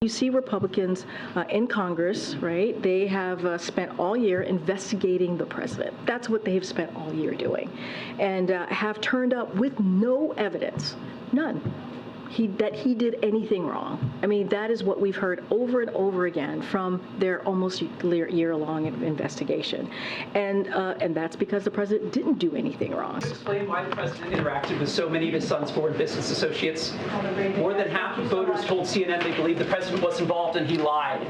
You see Republicans in Congress, right? They have spent all year investigating the president. That's what they've spent all year doing, and have turned up with no evidence, none, that he did anything wrong. I mean, that is what we've heard over and over again from their almost year-long investigation, and that's because the president didn't do anything wrong. Explain why the president interacted with so many of his son's foreign business associates. More than half of voters told CNN they believe the president was involved and he lied.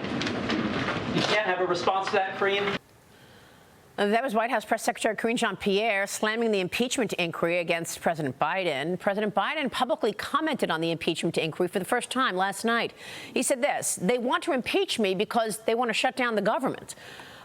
You can't have a response to that, Karine? That was White House Press Secretary Karine Jean-Pierre slamming the impeachment inquiry against President Biden. President Biden publicly commented on the impeachment inquiry for the first time last night. He said this: "They want to impeach me because they want to shut down the government."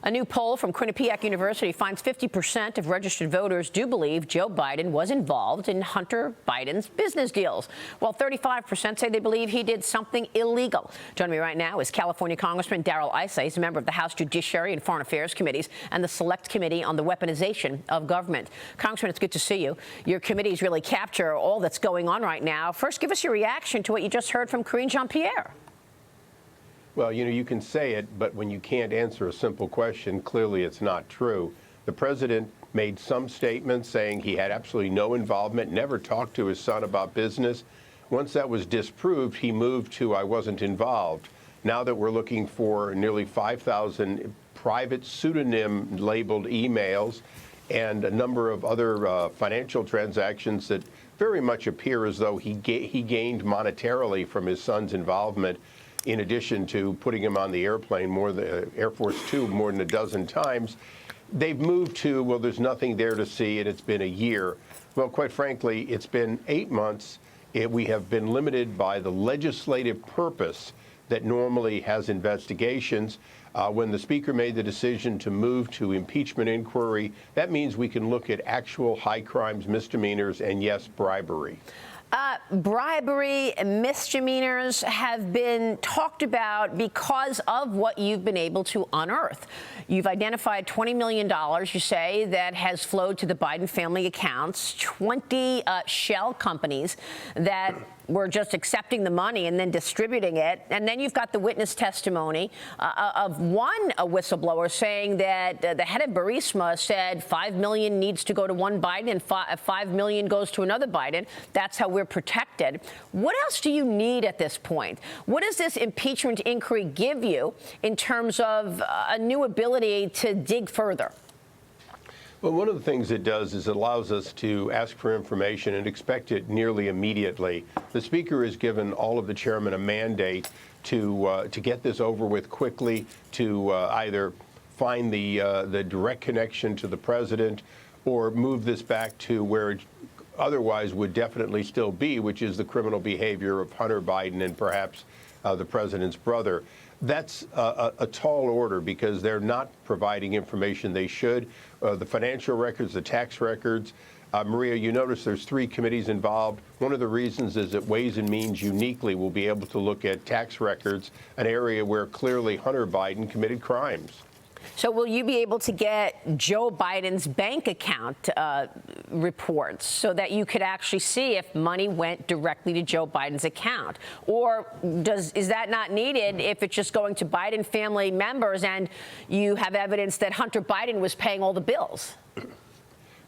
A new poll from Quinnipiac University finds 50% of registered voters do believe Joe Biden was involved in Hunter Biden's business deals, while 35% say they believe he did something illegal. Joining me right now is California Congressman Darrell Issa. He's a member of the House Judiciary and Foreign Affairs Committees and the Select Committee on the Weaponization of Government. Congressman, it's good to see you. Your committees really capture all that's going on right now. First, give us your reaction to what you just heard from Karine Jean-Pierre. Well, you can say it, but when you can't answer a simple question, clearly it's not true. The president made some statements saying he had absolutely no involvement, never talked to his son about business. Once that was disproved, he moved to "I wasn't involved." Now that we're looking for nearly 5,000 private pseudonym-labeled emails and a number of other financial transactions that very much appear as though he gained monetarily from his son's involvement, in addition to putting him on the airplane, Air Force Two, more than a dozen times, they've moved to, well, there's nothing there to see, and it's been a year. Well, quite frankly, it's been 8 months. We have been limited by the legislative purpose that normally has investigations. When the Speaker made the decision to move to impeachment inquiry, that means we can look at actual high crimes, misdemeanors, and yes, bribery. Bribery and misdemeanors have been talked about because of what you've been able to unearth. You've identified $20 million, you say, that has flowed to the Biden family accounts, 20 shell companies that were just accepting the money and then distributing it. And then you've got the witness testimony of one whistleblower saying that the head of Burisma said $5 million needs to go to one Biden and $5 million goes to another Biden. That's how we're protected. What else do you need at this point? What does this impeachment inquiry give you in terms of a new ability to dig further? Well, one of the things it does is it allows us to ask for information and expect it nearly immediately. The Speaker has given all of the chairmen a mandate to get this over with quickly, to either find the direct connection to the president or move this back to where it otherwise would definitely still be, which is the criminal behavior of Hunter Biden and perhaps the president's brother. That's a tall order because they're not providing information they should. The financial records, the tax records. Maria, you notice there's 3 committees involved. One of the reasons is that Ways and Means uniquely will be able to look at tax records, an area where clearly Hunter Biden committed crimes. So will you be able to get Joe Biden's bank account reports so that you could actually see if money went directly to Joe Biden's account? Or is that not needed if it's just going to Biden family members and you have evidence that Hunter Biden was paying all the bills?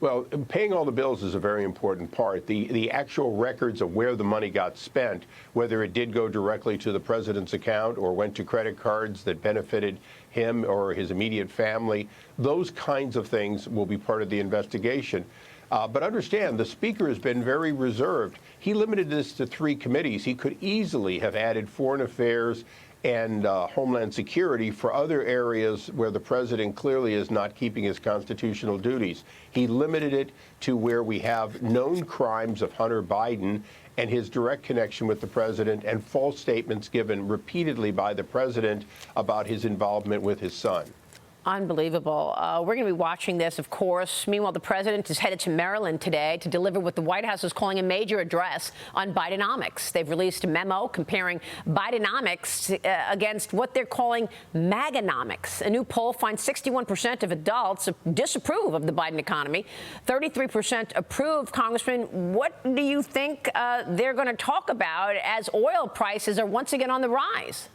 Well, paying all the bills is a very important part. The actual records of where the money got spent, whether it did go directly to the president's account or went to credit cards that benefited him or his immediate family, those kinds of things will be part of the investigation. But understand, the Speaker has been very reserved. He limited this to 3 committees. He could easily have added Foreign Affairs and Homeland Security for other areas where the president clearly is not keeping his constitutional duties. He limited it to where we have known crimes of Hunter Biden and his direct connection with the president and false statements given repeatedly by the president about his involvement with his son. Unbelievable. We're going to be watching this, of course. Meanwhile, the president is headed to Maryland today to deliver what the White House is calling a major address on Bidenomics. They've released a memo comparing Bidenomics against what they're calling MAGAnomics. A new poll finds 61% of adults disapprove of the Biden economy. 33% approve. Congressman, what do you think they're going to talk about as oil prices are once again on the rise?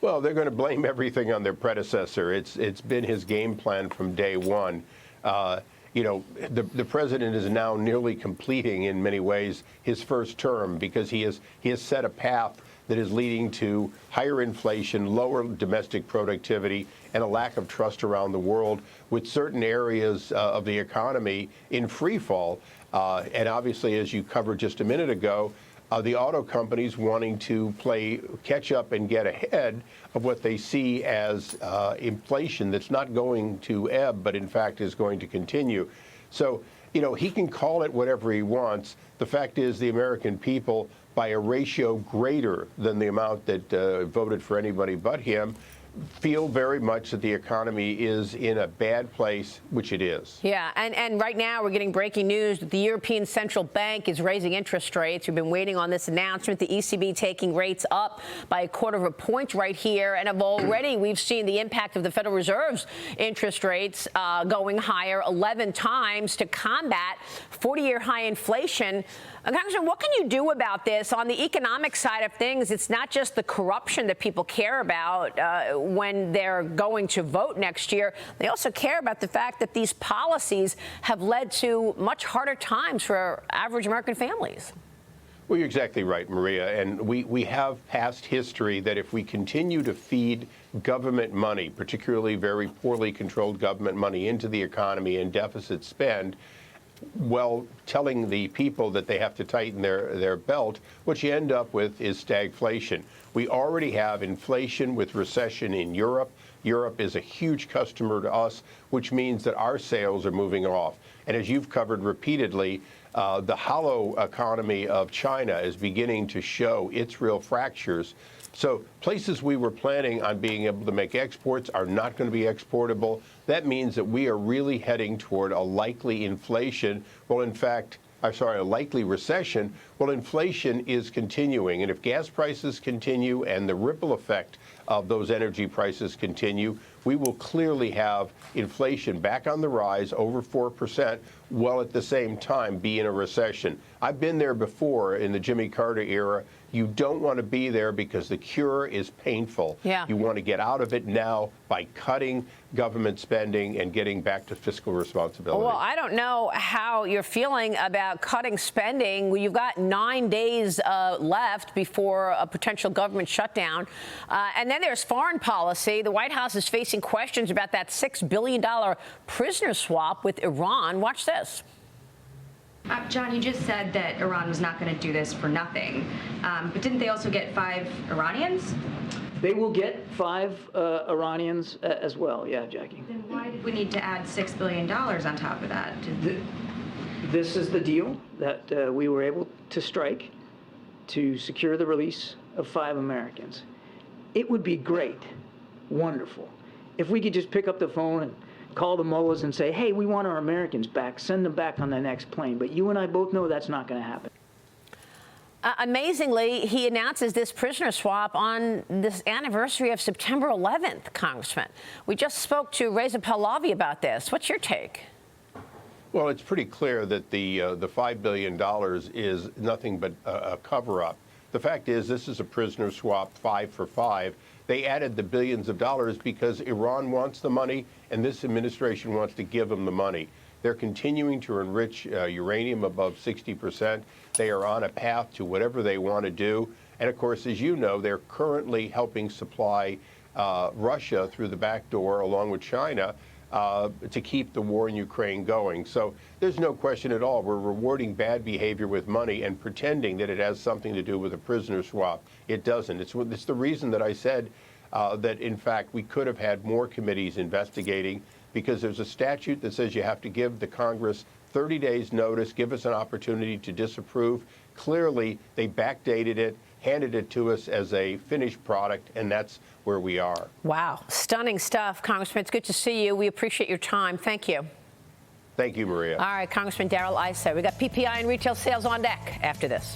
Well, they're going to blame everything on their predecessor. It's been his game plan from day one. You know, the president is now nearly completing, in many ways, his first term because he has set a path that is leading to higher inflation, lower domestic productivity, and a lack of trust around the world, with certain areas of the economy in free fall. And obviously, as you covered just a minute ago, the auto companies wanting to play catch up and get ahead of what they see as inflation that's not going to ebb, but in fact is going to continue. So, you know, he can call it whatever he wants. The fact is the American people, by a ratio greater than the amount that voted for anybody but him, feel very much that the economy is in a bad place, which it is. Yeah, and right now we're getting breaking news that the European Central Bank is raising interest rates. We've been waiting on this announcement. The ECB taking rates up by 1/4 point right here. And already we've seen the impact of the Federal Reserve's interest rates going higher 11 times to combat 40-year high inflation. Congressman, what can you do about this? On the economic side of things, it's not just the corruption that people care about when they're going to vote next year. They also care about the fact that these policies have led to much harder times for average American families. Well, you're exactly right, Maria. And we have past history that if we continue to feed government money, particularly very poorly controlled government money, into the economy and deficit spend, well, telling the people that they have to tighten their belt, what you end up with is stagflation. We already have inflation with recession in Europe. Europe is a huge customer to us, which means that our sales are moving off. And as you've covered repeatedly, the hollow economy of China is beginning to show its real fractures. So places we were planning on being able to make exports are not going to be exportable. That means that we are really heading toward a likely inflation. Well, in fact, a likely recession. Well, inflation is continuing. And if gas prices continue and the ripple effect of those energy prices continue, we will clearly have inflation back on the rise, over 4%, while at the same time be in a recession. I've been there before in the Jimmy Carter era. You don't want to be there because the cure is painful. Yeah. You want to get out of it now by cutting government spending and getting back to fiscal responsibility. Well, I don't know how you're feeling about cutting spending. You've got 9 days left before a potential government shutdown. And then there's foreign policy. The White House is facing questions about that $6 billion prisoner swap with Iran. Watch this. John, you just said that Iran was not going to do this for nothing. But didn't they also get 5 Iranians? They will get 5 Iranians as well. Yeah, Jackie. Then why did we need to add $6 billion on top of that? This is the deal that we were able to strike to secure the release of 5 Americans. It would be great, wonderful, if we could just pick up the phone and call the mullahs and say, hey, we want our Americans back, send them back on the next plane. But you and I both know that's not going to happen. Amazingly, he announces this prisoner swap on this anniversary of September 11th, Congressman. We just spoke to Reza Pahlavi about this. What's your take? Well, it's pretty clear that the $5 billion is nothing but a cover-up. The fact is, this is a prisoner swap, 5 for 5. They added the billions of dollars because Iran wants the money, and this administration wants to give them the money. They're continuing to enrich uranium above 60%. They are on a path to whatever they want to do. And of course, as you know, they're currently helping supply Russia through the back door, along with China, to keep the war in Ukraine going. So there's no question at all. We're rewarding bad behavior with money and pretending that it has something to do with a prisoner swap. It doesn't. It's the reason that I said that, in fact, we could have had more committees investigating, because there's a statute that says you have to give the Congress 30 days notice, give us an opportunity to disapprove. Clearly, they backdated it, handed it to us as a finished product, and that's where we are. Wow. Stunning stuff, Congressman. It's good to see you. We appreciate your time. Thank you. Thank you, Maria. All right, Congressman Darrell Issa. We got PPI and retail sales on deck after this.